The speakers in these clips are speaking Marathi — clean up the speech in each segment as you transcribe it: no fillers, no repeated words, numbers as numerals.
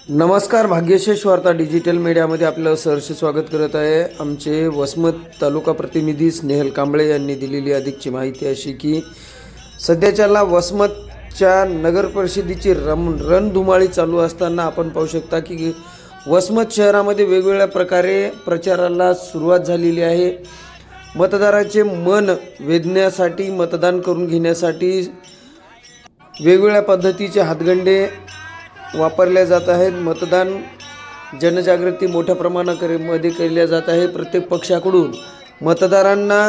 नमस्कार, भाग्यशेष वार्ता डिजिटल मीडियामध्ये आपलं सहर्ष स्वागत करत आहे। आमचे वसमत तालुका प्रतिनिधी स्नेहल कांबळे यांनी दिलेली अधिकची माहिती अशी की सध्याच्याला वसमतच्या नगर परिषदेची रणधुमाळी चालू असताना आपण पाहू शकता की वसमत शहरामध्ये वेगवेगळ्या प्रकारे प्रचाराला सुरुवात झालेली आहे। मतदाराचे मन वेधण्यासाठी, मतदान करून घेण्यासाठी वेगवेगळ्या पद्धतीचे हातगंडे वापरल्या जात आहेत। मतदान जनजागृती मोठ्या प्रमाणामध्ये केल्या जात आहे। प्रत्येक पक्षाकडून मतदारांना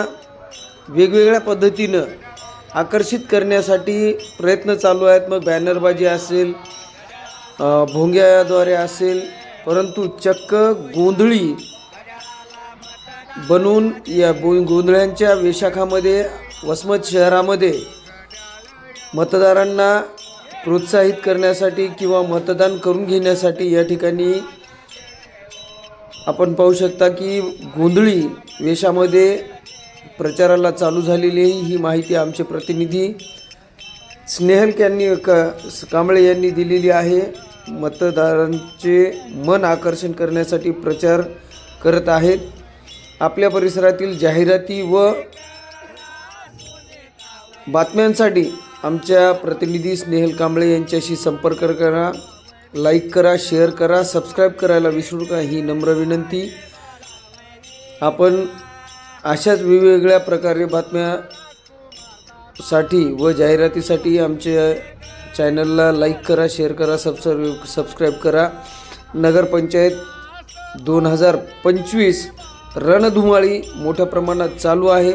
वेगवेगळ्या पद्धतीनं आकर्षित करण्यासाठी प्रयत्न चालू आहेत। मग बॅनरबाजी असेल, भोंग्याद्वारे असेल, परंतु चक्क गोंधळी बनवून या गोंधळ्यांच्या वेशाखामध्ये वसमत शहरामध्ये मतदारांना प्रोत्साहित करण्यासाठी किंवा मतदान करून घेण्यासाठी या ठिकाणी आपण पाहू शकता की गोंधळी वेशामध्ये प्रचाराला चालू झालेली ही माहिती आमचे प्रतिनिधी स्नेहल कांबळे यांनी दिलेली आहे। मतदारांचे मन आकर्षण करण्यासाठी प्रचार करत आहेत। आपल्या परिसरातील जाहिराती व बातम्यांसाठी आमच्या प्रतिनिधी स्नेहल कांबळे यांच्याशी संपर्क करा। लाईक करा, शेअर करा, सबस्क्राईब करायला विसरू नका ही नम्र विनंती। आपण अशाच वेगवेगळ्या प्रकारे बातम्यासाठी व जाहिरातीसाठी आमच्या चॅनलला लाईक करा, शेअर करा, सबस्क्राईब करा। नगरपंचायत 2025 रणधुमाळी मोठ्या प्रमाणात चालू आहे।